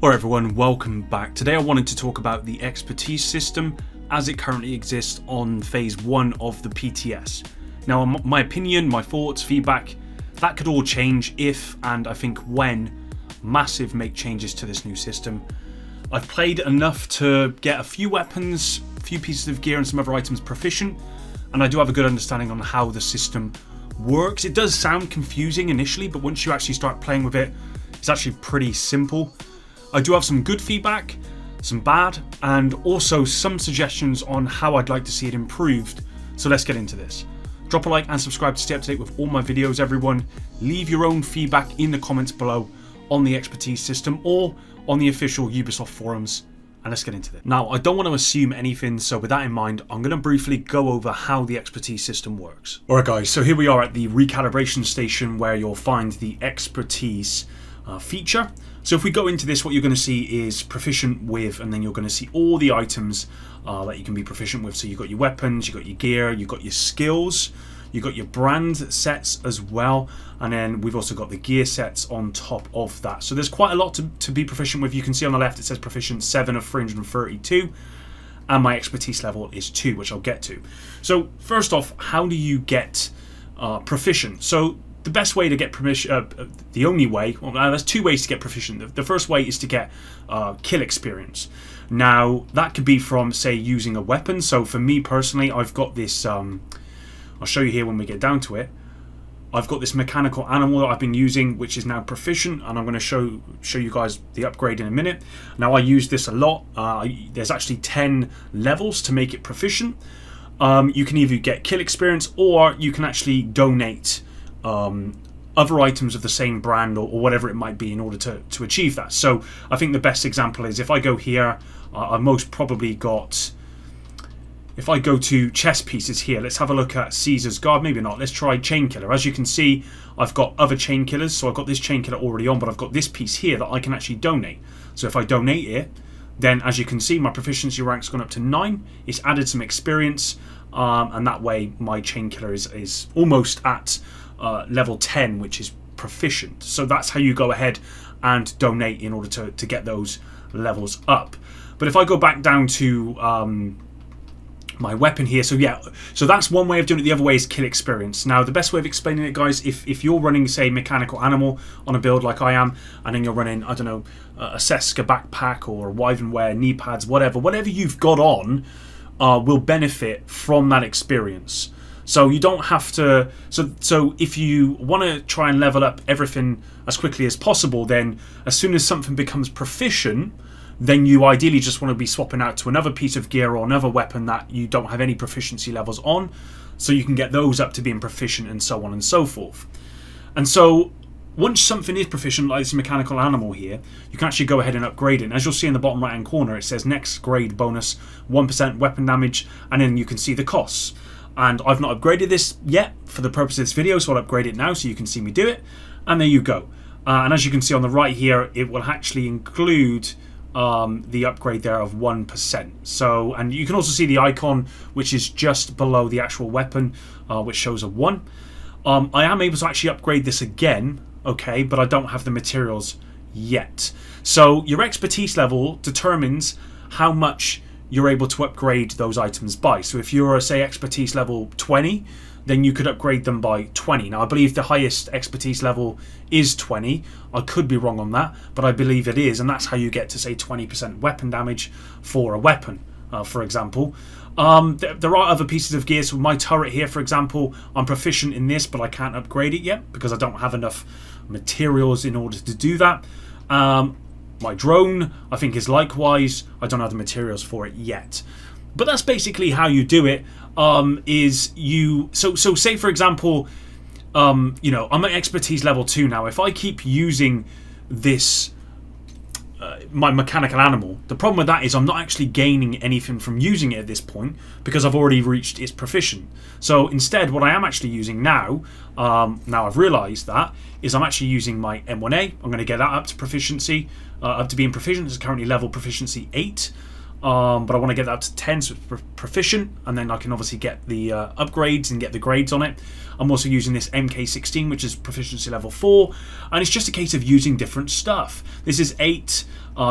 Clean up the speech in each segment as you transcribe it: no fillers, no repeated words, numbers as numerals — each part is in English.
Alright everyone, welcome back. Today I wanted to talk about the expertise system as it currently exists on phase 1 of the PTS. Now, my opinion, my thoughts, feedback, that could all change if, and I think when, massive make changes to this new system. I've played enough to get a few weapons, a few pieces of gear and some other items proficient, and I do have a good understanding on how the system works. It does sound confusing initially, but once you actually start playing with it, it's actually pretty simple. I do have some good feedback, some bad, and also some suggestions on how I'd like to see it improved. So let's get into this. Drop a like and subscribe to stay up to date with all my videos, everyone. Leave your own feedback in the comments below on the expertise system or on the official Ubisoft forums. And let's get into it. Now, I don't want to assume anything, so with that in mind, I'm going to briefly go over how the expertise system works. Alright guys, so here we are at the recalibration station where you'll find the expertise feature. So if we go into this, what you're going to see is proficient with, and then you're going to see all the items that you can be proficient with. So you've got your weapons, you've got your gear, you've got your skills, you've got your brand sets as well, and then we've also got the gear sets on top of that. So there's quite a lot to be proficient with. You can see on the left it says proficient 7 of 332, and my expertise level is 2, which I'll get to. So first off, how do you get proficient? So the best way to get the only way, well, there's two ways to get proficient. The first way is to get kill experience. Now, that could be from, say, using a weapon. So for me personally, I've got this, I'll show you here when we get down to it. I've got this mechanical animal that I've been using, which is now proficient, and I'm going to show you guys the upgrade in a minute. Now, I use this a lot. There's actually 10 levels to make it proficient. You can either get kill experience, or you can actually donate other items of the same brand or whatever it might be in order to achieve that. So I think the best example is if I go here, I've most probably got, if I go to chest pieces here, let's have a look at Caesar's Guard. Maybe not. Let's try Chain Killer. As you can see, I've got other Chain Killers. So I've got this Chain Killer already on, but I've got this piece here that I can actually donate. So if I donate it, then as you can see, my proficiency rank's gone up to 9. It's added some experience, and that way my Chain Killer is almost at level 10, which is proficient. So that's how you go ahead and donate in order to get those levels up. But if I go back down to my weapon here, so yeah, so that's one way of doing it. The other way is kill experience. Now, the best way of explaining it, guys, if you're running, say, mechanical animal on a build like I am, and then you're running, I don't know, a Seska backpack or a Wyvern knee pads, whatever you've got on will benefit from that experience. So you don't have to, so if you want to try and level up everything as quickly as possible, then as soon as something becomes proficient, then you ideally just want to be swapping out to another piece of gear or another weapon that you don't have any proficiency levels on, so you can get those up to being proficient and so on and so forth. And so once something is proficient, like this mechanical animal here, you can actually go ahead and upgrade it. And as you'll see in the bottom right hand corner, it says next grade bonus 1% weapon damage, and then you can see the costs. And I've not upgraded this yet for the purpose of this video, so I'll upgrade it now so you can see me do it. And there you go. And as you can see on the right here, it will actually include the upgrade there of 1%. So, and you can also see the icon, which is just below the actual weapon, which shows a 1. I am able to actually upgrade this again, okay, but I don't have the materials yet. So your expertise level determines how much you're able to upgrade those items by. So if you're, say, expertise level 20, then you could upgrade them by 20. Now, I believe the highest expertise level is 20. I could be wrong on that, but I believe it is, and that's how you get to, say, 20% weapon damage for a weapon, for example. There are other pieces of gear. So my turret here, for example, I'm proficient in this, but I can't upgrade it yet because I don't have enough materials in order to do that. My drone, I think, is likewise. I don't have the materials for it yet. But that's basically how you do it. So say, for example, you know, I'm at expertise level 2 now. If I keep using this, my mechanical animal, the problem with that is I'm not actually gaining anything from using it at this point because I've already reached its proficient. So instead, what I am actually using now, now I've realised that, is I'm actually using my M1A. I'm going to get that up to proficiency, up to being proficient. It's currently level proficiency 8. But I want to get that up to 10, so it's proficient, and then I can obviously get the upgrades and get the grades on it. I'm also using this MK16, which is proficiency level 4, and it's just a case of using different stuff. This is 8,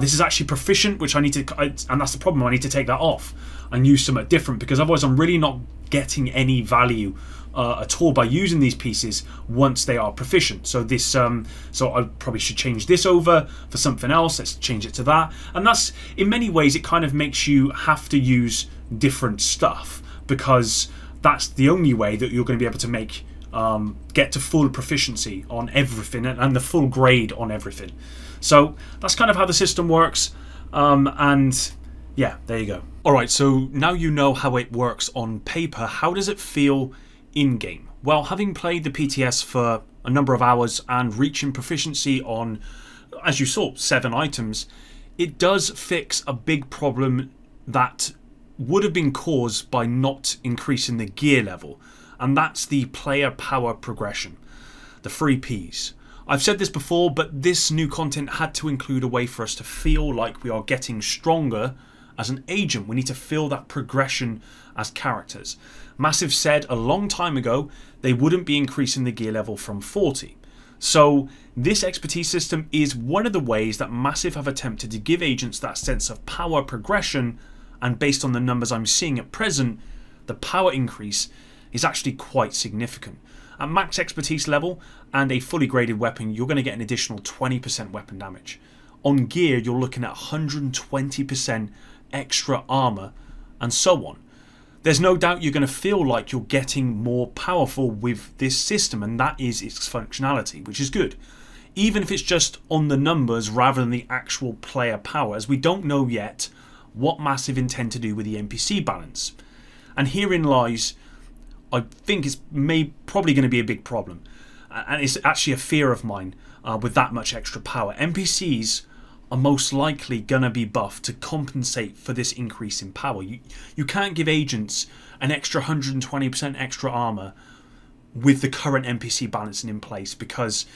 This is actually proficient, which I need to, and that's the problem. I need to take that off and use something different, because otherwise I'm really not getting any value at all by using these pieces once they are proficient. So this, so I probably should change this over for something else. Let's change it to that, and that's, in many ways, it kind of makes you have to use different stuff, because that's the only way that you're going to be able to make get to full proficiency on everything and the full grade on everything. So that's kind of how the system works, and yeah, there you go. Alright, so now you know how it works on paper. How does it feel in-game? Well, having played the PTS for a number of hours and reaching proficiency on, as you saw, 7 items, it does fix a big problem that would have been caused by not increasing the gear level, and that's the player power progression, the 3 Ps. I've said this before, but this new content had to include a way for us to feel like we are getting stronger as an agent. We need to feel that progression as characters. Massive said a long time ago they wouldn't be increasing the gear level from 40. So this expertise system is one of the ways that Massive have attempted to give agents that sense of power progression, and based on the numbers I'm seeing at present, the power increase is actually quite significant. At max expertise level and a fully graded weapon, you're going to get an additional 20% weapon damage. On gear, you're looking at 120% extra armor, and so on. There's no doubt you're going to feel like you're getting more powerful with this system, and that is its functionality, which is good. Even if it's just on the numbers rather than the actual player power, as we don't know yet what Massive intend to do with the NPC balance. And herein lies, I think it's probably going to be a big problem, and it's actually a fear of mine with that much extra power. NPCs are most likely going to be buffed to compensate for this increase in power. You can't give agents an extra 120% extra armor with the current NPC balancing in place, because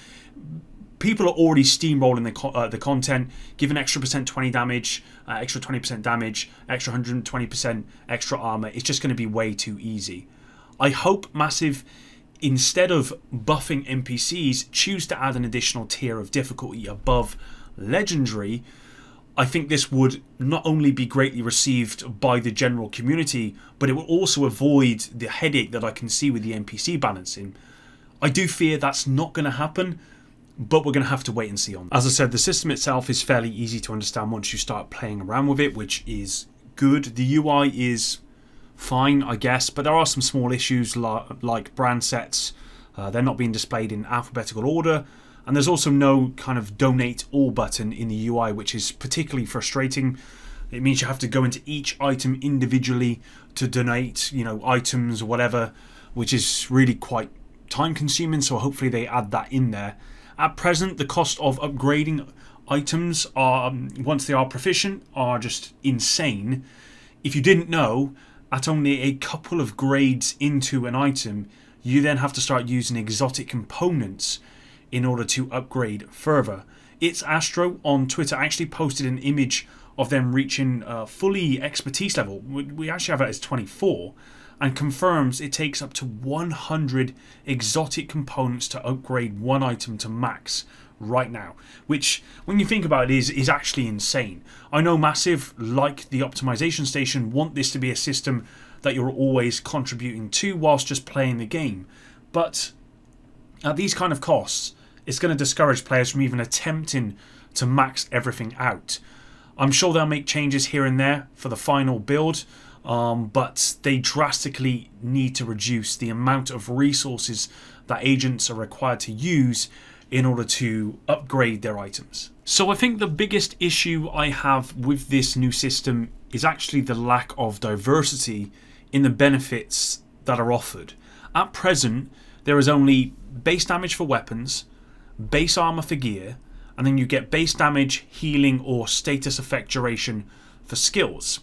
people are already steamrolling the content. Give an extra percent 20 damage, extra 20% damage, extra 120% extra armor. It's just going to be way too easy. I hope Massive, instead of buffing NPCs, choose to add an additional tier of difficulty above Legendary. I think this would not only be greatly received by the general community, but it will also avoid the headache that I can see with the NPC balancing. I do fear that's not going to happen, but we're going to have to wait and see on that. As I said, the system itself is fairly easy to understand once you start playing around with it, which is good. The UI is fine, I guess, but there are some small issues like brand sets. They're not being displayed in alphabetical order, and there's also no kind of donate all button in the UI, which is particularly frustrating. It means you have to go into each item individually to donate, items or whatever, which is really quite time consuming, so hopefully they add that in there. At present, the cost of upgrading items are, once they are proficient, are just insane. If you didn't know, at only a couple of grades into an item, you then have to start using exotic components in order to upgrade further. It's Astro on Twitter actually posted an image of them reaching fully expertise level. We actually have it as 24, and confirms it takes up to 100 exotic components to upgrade one item to max right now, which, when you think about it, is actually insane. I know Massive, like the optimization station, want this to be a system that you're always contributing to whilst just playing the game, but at these kind of costs, it's going to discourage players from even attempting to max everything out. I'm sure they'll make changes here and there for the final build, but they drastically need to reduce the amount of resources that agents are required to use in order to upgrade their items. So I think the biggest issue I have with this new system is actually the lack of diversity in the benefits that are offered. At present, there is only base damage for weapons, base armor for gear, and then you get base damage, healing, or status effect duration for skills.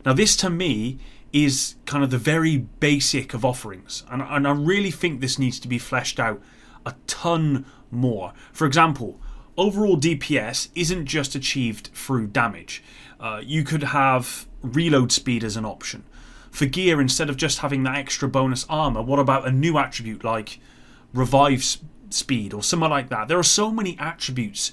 Now this, to me, is kind of the very basic of offerings, and I really think this needs to be fleshed out a ton more. For example, overall DPS isn't just achieved through damage. You could have reload speed as an option. For gear, instead of just having that extra bonus armor, what about a new attribute like revive speed or something like that? There are so many attributes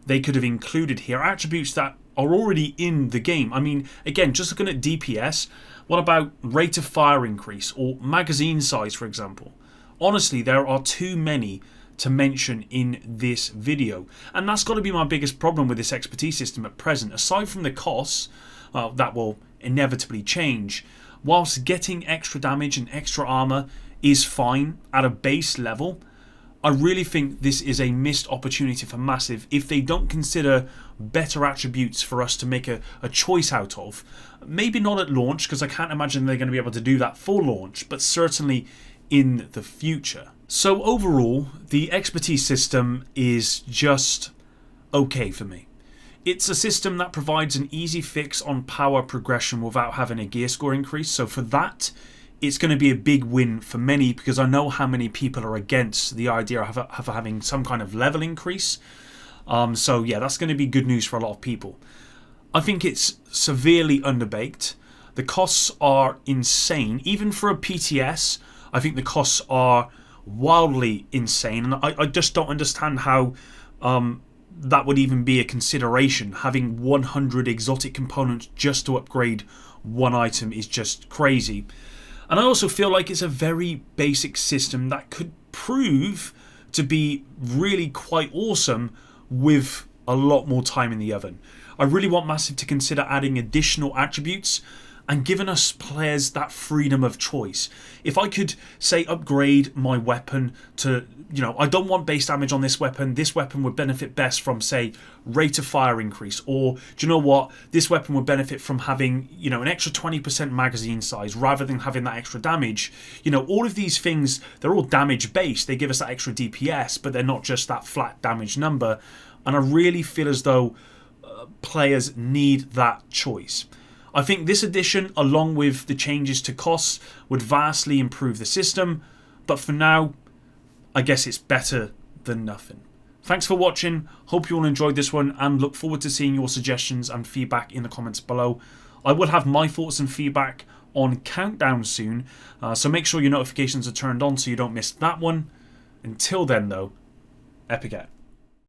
they could have included here attributes that are already in the game. I mean, again, just looking at DPS, what about rate of fire increase or magazine size, for example? Honestly, there are too many to mention in this video, and that's got to be my biggest problem with this expertise system at present. Aside from the costs, that will inevitably change, whilst getting extra damage and extra armor is fine at a base level, I really think this is a missed opportunity for Massive if they don't consider better attributes for us to make a choice out of. Maybe not at launch, because I can't imagine they're going to be able to do that for launch, but certainly in the future. So overall, the expertise system is just okay for me. It's a system that provides an easy fix on power progression without having a gear score increase, so for that, it's going to be a big win for many, because I know how many people are against the idea of having some kind of level increase. So yeah, that's going to be good news for a lot of people. I think it's severely underbaked. The costs are insane. Even for a PTS, I think the costs are wildly insane. And I just don't understand how that would even be a consideration. Having 100 exotic components just to upgrade one item is just crazy. And I also feel like it's a very basic system that could prove to be really quite awesome with a lot more time in the oven. I really want Massive to consider adding additional attributes and giving us players that freedom of choice. If I could, say, upgrade my weapon to, I don't want base damage on this weapon would benefit best from, say, rate of fire increase, or do you know what, this weapon would benefit from having, an extra 20% magazine size rather than having that extra damage. All of these things, they're all damage based. They give us that extra DPS, but they're not just that flat damage number. And I really feel as though players need that choice. I think this addition, along with the changes to costs, would vastly improve the system, but for now, I guess it's better than nothing. Thanks for watching, hope you all enjoyed this one, and look forward to seeing your suggestions and feedback in the comments below. I will have my thoughts and feedback on Countdown soon, so make sure your notifications are turned on so you don't miss that one. Until then though, epic out.